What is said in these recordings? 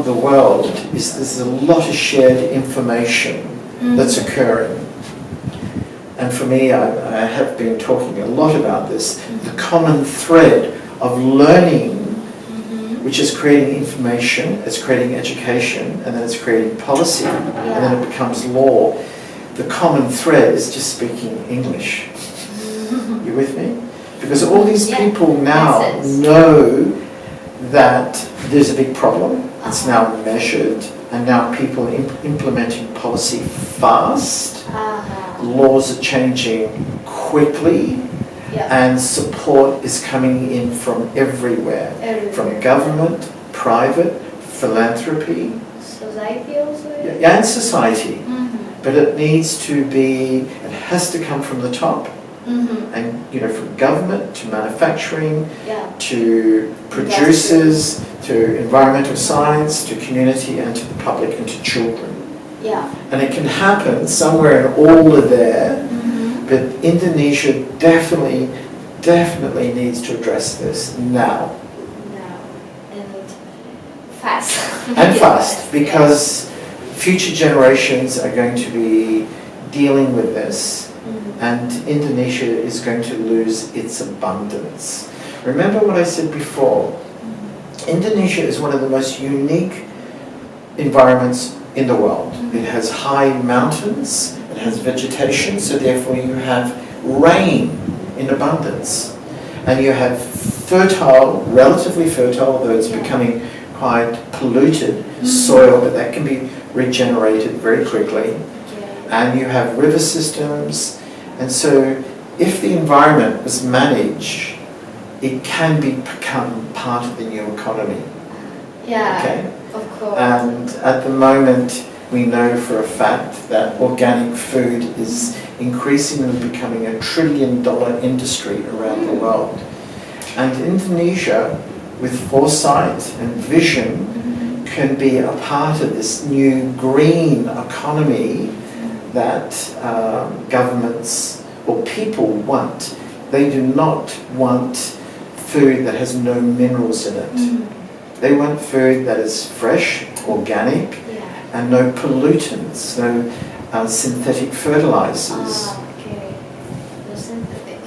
the world is there's a lot of shared information that's occurring. And for me, I have been talking a lot about this, the common thread of learning, which is creating information, it's creating education, and then it's creating policy, and then it becomes law. The common thread is just speaking English. You with me? Because all these people now know that there's a big problem, it's now measured, and now people are implementing policy fast, laws are changing quickly, and support is coming in from everywhere. From government, private, philanthropy. Society also? And society. But it needs to be, it has to come from the top. And from government to manufacturing, to producers, to environmental science, to community, and to the public, and to children. And it can happen somewhere in all of there, but Indonesia definitely needs to address this now. And fast. And fast, because future generations are going to be dealing with this. And Indonesia is going to lose its abundance. Remember what I said before, Indonesia is one of the most unique environments in the world. It has high mountains, it has vegetation, so therefore you have rain in abundance. And you have fertile, relatively fertile, although it's becoming quite polluted soil, but that can be regenerated very quickly. And you have river systems. And so if the environment was managed, it can become part of the new economy. Of course. And at the moment, we know for a fact that organic food is increasingly becoming $1 trillion industry around the world. And Indonesia, with foresight and vision, can be a part of this new green economy that governments or people want. They do not want food that has no minerals in it. They want food that is fresh, organic, and no pollutants, no synthetic fertilizers. No synthetic.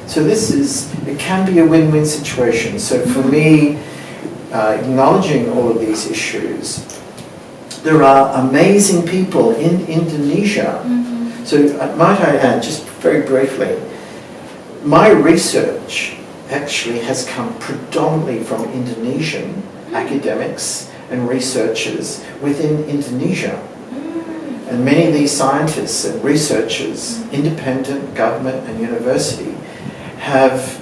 So it can be a win-win situation. So for me, acknowledging all of these issues, there are amazing people in Indonesia. So might I add, just very briefly, my research actually has come predominantly from Indonesian academics and researchers within Indonesia. And many of these scientists and researchers, independent, government and university, have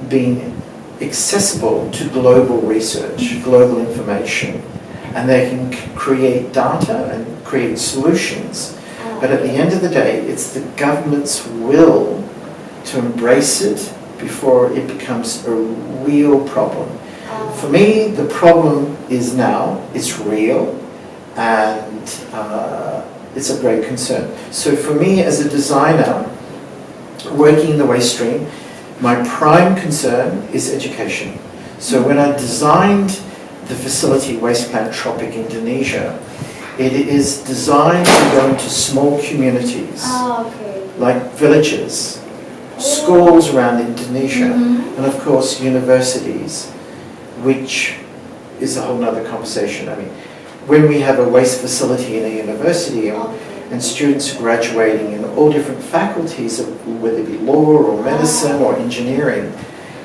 been accessible to global research, global information, and they can create data and create solutions. But at the end of the day, it's the government's will to embrace it before it becomes a real problem. For me, the problem is now, it's real, and it's a great concern. So for me as a designer, working in the waste stream, my prime concern is education. So when I designed the facility Waste Plant Tropic Indonesia, it is designed to go into small communities, like villages, schools around Indonesia, and of course universities, which is a whole other conversation. I mean, when we have a waste facility in a university and students are graduating in all different faculties, whether it be law or medicine or engineering,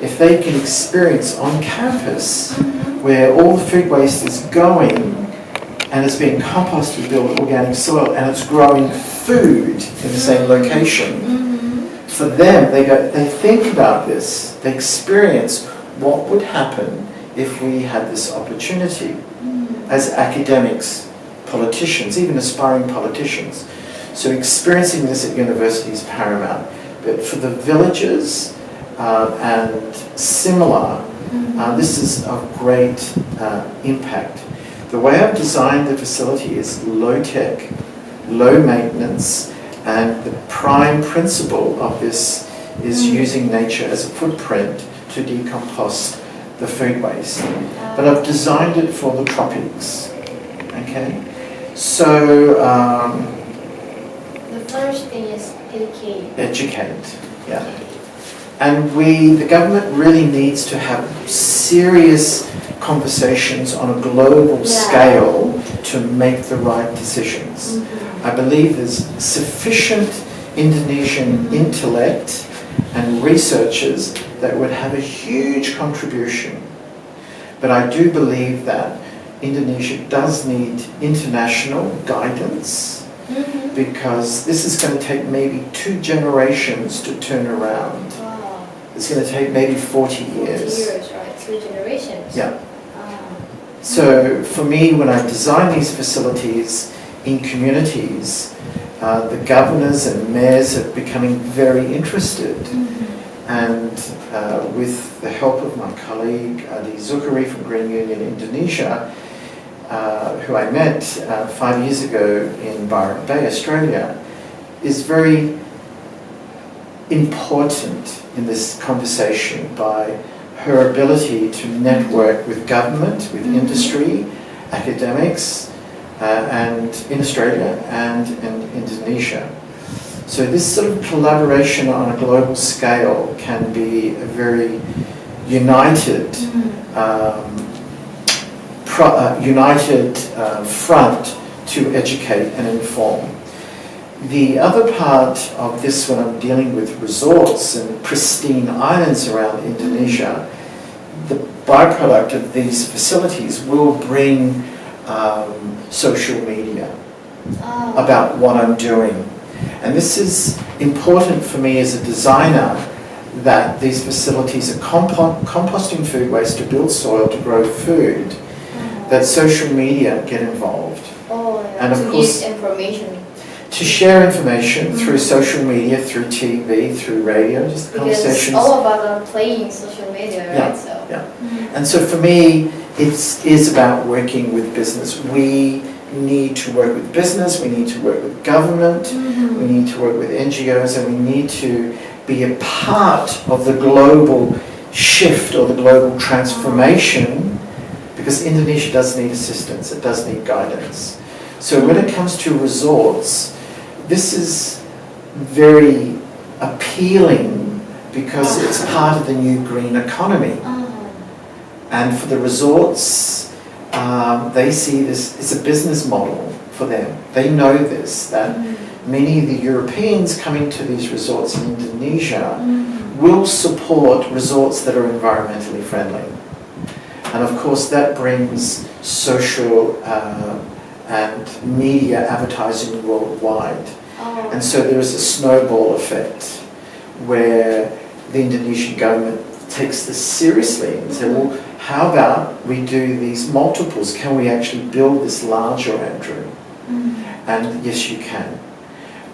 if they can experience on campus where all the food waste is going and it's being composted to build organic soil and it's growing food in the same location, for them, they think about this, they experience what would happen if we had this opportunity as academics, politicians, even aspiring politicians. So experiencing this at university is paramount. But for the villages and similar, this is of great impact. The way I've designed the facility is low-tech, low-maintenance, and the prime principle of this is using nature as a footprint to decompost the food waste. But I've designed it for the tropics. Okay? So, The first thing is educate. educate, yeah. And the government really needs to have serious conversations on a global scale to make the right decisions. I believe there's sufficient Indonesian intellect and researchers that would have a huge contribution. But I do believe that Indonesia does need international guidance because this is going to take maybe 2 generations to turn around. Wow. It's going to take maybe 40 years. 40 years, right? 2 generations. Yeah. So for me, when I design these facilities in communities, the governors and mayors are becoming very interested. And with the help of my colleague, Adi Zukari from Green Union Indonesia, who I met 5 years ago in Byron Bay, Australia, is very important in this conversation by her ability to network with government, with industry, academics, and in Australia and in Indonesia. So this sort of collaboration on a global scale can be a very united, front to educate and inform. The other part of this, when I'm dealing with resorts and pristine islands around Indonesia, the byproduct of these facilities will bring social media about what I'm doing. And this is important for me as a designer, that these facilities are composting food waste to build soil to grow food, that social media get involved. And of course, information. To share information through social media, through TV, through radio, just the conversations. Because all of us are playing social media, right? And so for me, it is about working with business. We need to work with business, we need to work with government, we need to work with NGOs, and we need to be a part of the global shift or the global transformation, because Indonesia does need assistance, it does need guidance. So when it comes to resorts, this is very appealing because it's part of the new green economy. And for the resorts, they see this, it's a business model for them. They know this, that many of the Europeans coming to these resorts in Indonesia will support resorts that are environmentally friendly. And of course that brings social and media advertising worldwide. And so there is a snowball effect where the Indonesian government takes this seriously and say, well, how about we do these multiples? Can we actually build this larger, Andrew? And yes, you can.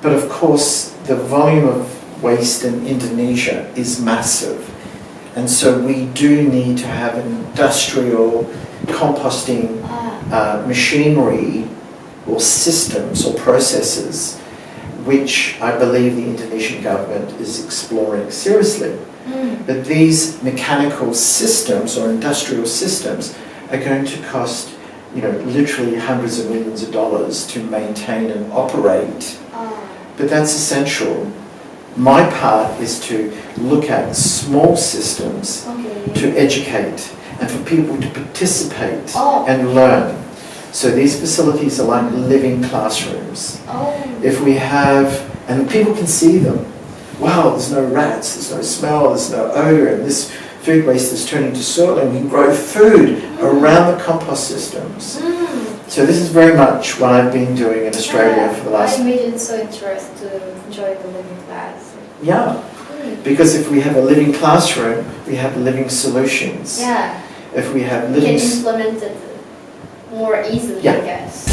But of course, the volume of waste in Indonesia is massive. And so we do need to have an industrial composting machinery or systems or processes, which I believe the Indonesian government is exploring seriously. But these mechanical systems or industrial systems are going to cost, literally hundreds of millions of dollars to maintain and operate. But that's essential. My part is to look at small systems to educate and for people to participate and learn. So these facilities are like living classrooms. If we have, and people can see them, wow, there's no rats, there's no smell, there's no odor, and this food waste is turning to soil, and we can grow food around the compost systems. So this is very much what I've been doing in Australia for the last... I imagine it's so interesting to enjoy the living class. Yeah, because if we have a living classroom, we have living solutions. Yeah. If we have We living... can implement it more easily, I guess.